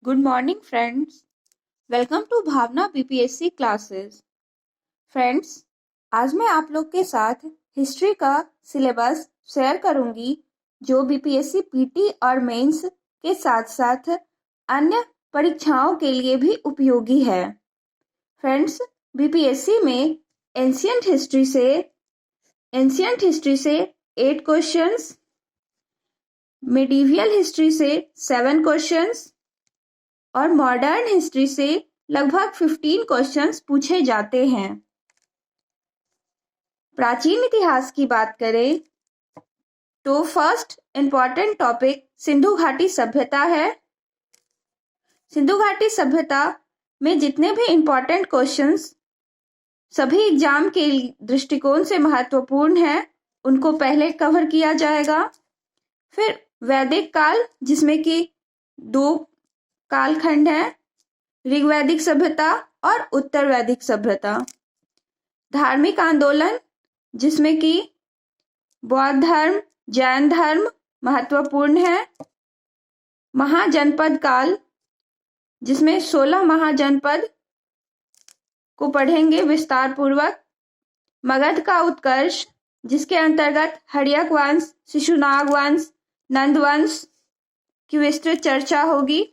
Good morning friends. Welcome to Bhavna BPSC classes. Friends, आज मैं आप लोग के साथ हिस्ट्री का सिलेबस शेयर करूंगी जो बीपीएससी पीटी और मेंस के साथ साथ अन्य परीक्षाओं के लिए भी उपयोगी है। फ्रेंड्स, बीपीएससी में एंशियंट हिस्ट्री से 8 क्वेश्चंस, मिडीवियल हिस्ट्री से 7 क्वेश्चंस और मॉडर्न हिस्ट्री से लगभग 15 क्वेश्चंस पूछे जाते हैं। प्राचीन इतिहास की बात करें तो फर्स्ट इंपॉर्टेंट टॉपिक सिंधु घाटी सभ्यता है। सिंधु घाटी सभ्यता में जितने भी इंपॉर्टेंट क्वेश्चंस सभी एग्जाम के दृष्टिकोण से महत्वपूर्ण है उनको पहले कवर किया जाएगा। फिर वैदिक काल, जिसमें कि 2 कालखंड है, ऋग्वैदिक सभ्यता और उत्तर वैदिक सभ्यता। धार्मिक आंदोलन, जिसमें कि बौद्ध धर्म, जैन धर्म महत्वपूर्ण है। महाजनपद काल, जिसमें 16 महाजनपद को पढ़ेंगे विस्तार पूर्वक। मगध का उत्कर्ष, जिसके अंतर्गत हर्यक वंश, शिशुनाग वंश, नंद वंश की विस्तृत चर्चा होगी।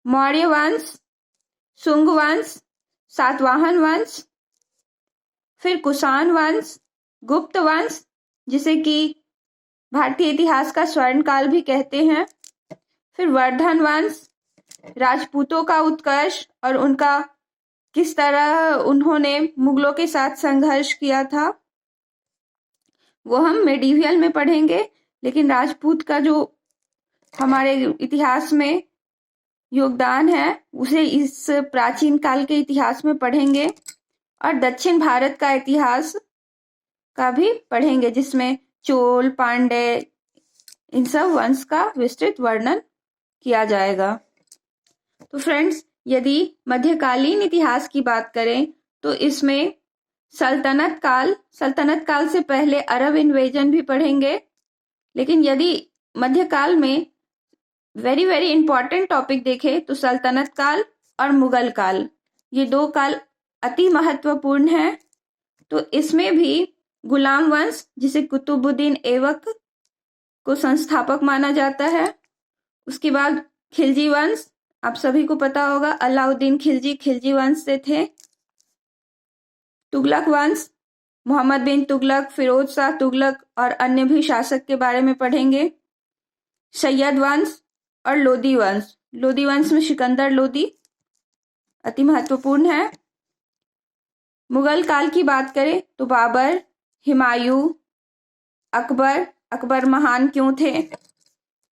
मौर्य वंश, शुंग वंश, सातवाहन वंश, फिर कुषाण वंश, गुप्त वंश, जिसे कि भारतीय इतिहास का स्वर्ण काल भी कहते हैं। फिर वर्धन वंश, राजपूतों का उत्कर्ष और उनका किस तरह उन्होंने मुगलों के साथ संघर्ष किया था वो हम मेडिवियल में पढ़ेंगे, लेकिन राजपूत का जो हमारे इतिहास में योगदान है उसे इस प्राचीन काल के इतिहास में पढ़ेंगे। और दक्षिण भारत का इतिहास का भी पढ़ेंगे, जिसमें चोल, पांड्य, इन सब वंश का विस्तृत वर्णन किया जाएगा। तो फ्रेंड्स, यदि मध्यकालीन इतिहास की बात करें तो इसमें सल्तनत काल से पहले अरब इन्वेजन भी पढ़ेंगे। लेकिन यदि मध्यकाल में वेरी वेरी इंपॉर्टेंट टॉपिक देखें तो सल्तनत काल और मुगल काल, ये 2 काल अति महत्वपूर्ण है। तो इसमें भी गुलाम वंश, जिसे कुतुबुद्दीन ऐबक को संस्थापक माना जाता है। उसके बाद खिलजी वंश, आप सभी को पता होगा अलाउद्दीन खिलजी वंश से थे। तुगलक वंश, मोहम्मद बिन तुगलक, फिरोज शाह तुगलक और अन्य भी शासक के बारे में पढ़ेंगे। सैयद वंश और लोदी वंश में सिकंदर लोदी अति महत्वपूर्ण है। मुगल काल की बात करें तो बाबर, हुमायूं, अकबर महान क्यों थे,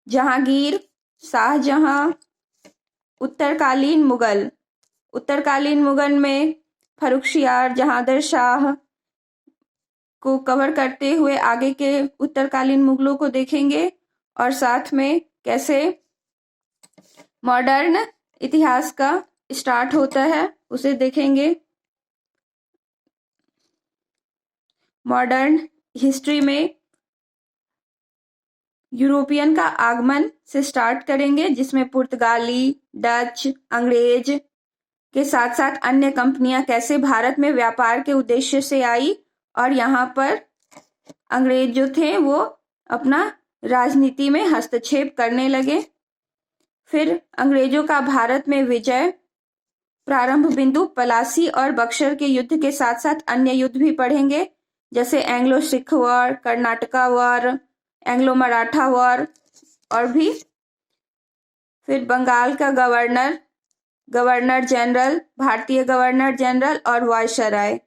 जहांगीर, शाहजहां। उत्तरकालीन मुगल में फर्रुखशियार, जहांदर शाह को कवर करते हुए आगे के उत्तरकालीन मुगलों को देखेंगे और साथ में कैसे मॉडर्न इतिहास का स्टार्ट होता है उसे देखेंगे। मॉडर्न हिस्ट्री में यूरोपियन का आगमन से स्टार्ट करेंगे, जिसमें पुर्तगाली, डच, अंग्रेज के साथ साथ अन्य कंपनियां कैसे भारत में व्यापार के उद्देश्य से आई और यहाँ पर अंग्रेज जो थे वो अपना राजनीति में हस्तक्षेप करने लगे। फिर अंग्रेजों का भारत में विजय, प्रारंभ बिंदु पलासी और बक्सर के युद्ध के साथ साथ अन्य युद्ध भी पढ़ेंगे, जैसे Anglo Sikh war, Karnataka war, Anglo Maratha war और भी। फिर बंगाल का गवर्नर जनरल, भारतीय गवर्नर जनरल और वायसराय,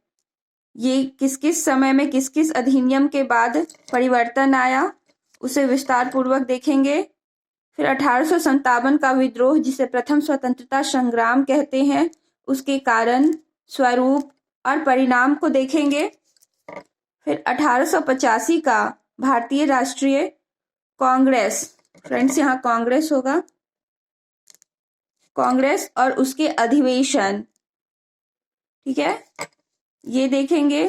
ये किस किस समय में किस किस अधिनियम के बाद परिवर्तन आया उसे विस्तार पूर्वक देखेंगे। फिर 1857 का विद्रोह, जिसे प्रथम स्वतंत्रता संग्राम कहते हैं, उसके कारण, स्वरूप और परिणाम को देखेंगे। फिर 1885 का भारतीय राष्ट्रीय कांग्रेस, फ्रेंड्स यहाँ कांग्रेस होगा, कांग्रेस और उसके अधिवेशन, ठीक है, ये देखेंगे।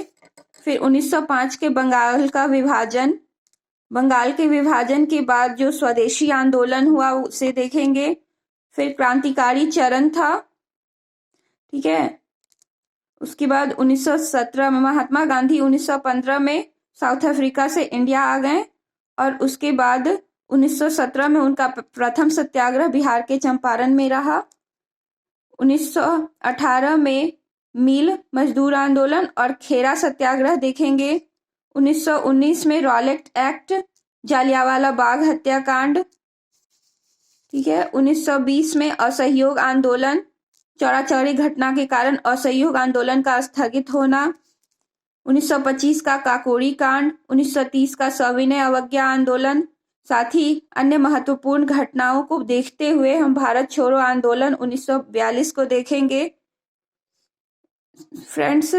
फिर 1905 के बंगाल के विभाजन के बाद जो स्वदेशी आंदोलन हुआ उसे देखेंगे। फिर क्रांतिकारी चरण था, ठीक है। उसके बाद 1917 में महात्मा गांधी 1915 में साउथ अफ्रीका से इंडिया आ गए और उसके बाद 1917 में उनका प्रथम सत्याग्रह बिहार के चंपारण में रहा। 1918 में मिल मजदूर आंदोलन और खेरा सत्याग्रह देखेंगे। 1919 में रॉलेट एक्ट, जालियांवाला बाग हत्याकांड, ठीक है। 1920 में असहयोग आंदोलन, चौरा-चौरी घटना के कारण असहयोग आंदोलन का स्थगित होना। 1925 का काकोरी कांड, 1930 का सविनय अवज्ञा आंदोलन, साथ ही अन्य महत्वपूर्ण घटनाओं को देखते हुए हम भारत छोड़ो आंदोलन 1942 को देखेंगे। फ्रेंड्स,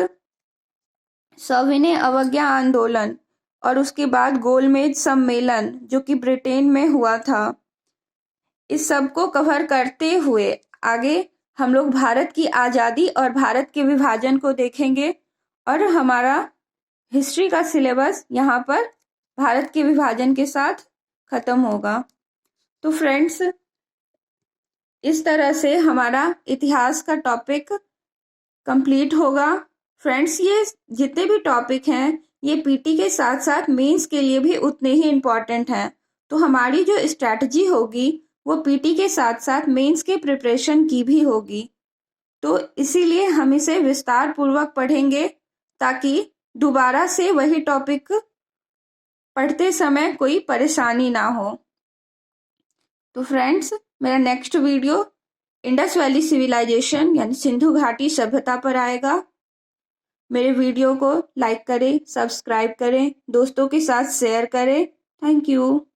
सविनय अवज्ञा आंदोलन और उसके बाद गोलमेज सम्मेलन जो कि ब्रिटेन में हुआ था, इस सब को कवर करते हुए आगे हम लोग भारत की आज़ादी और भारत के विभाजन को देखेंगे और हमारा हिस्ट्री का सिलेबस यहाँ पर भारत के विभाजन के साथ खत्म होगा। तो फ्रेंड्स, इस तरह से हमारा इतिहास का टॉपिक कंप्लीट होगा। फ्रेंड्स, ये जितने भी टॉपिक हैं ये पीटी के साथ साथ मेंस के लिए भी उतने ही इम्पॉर्टेंट हैं। तो हमारी जो स्ट्रैटेजी होगी वो पीटी के साथ साथ मेंस के प्रिपरेशन की भी होगी। तो इसीलिए हम इसे विस्तार पूर्वक पढ़ेंगे ताकि दोबारा से वही टॉपिक पढ़ते समय कोई परेशानी ना हो। तो फ्रेंड्स, मेरा next video Indus valley civilisation यानी सिंधु घाटी सभ्यता पर आएगा। मेरे वीडियो को लाइक करें, सब्सक्राइब करें, दोस्तों के साथ शेयर करें। Thank you.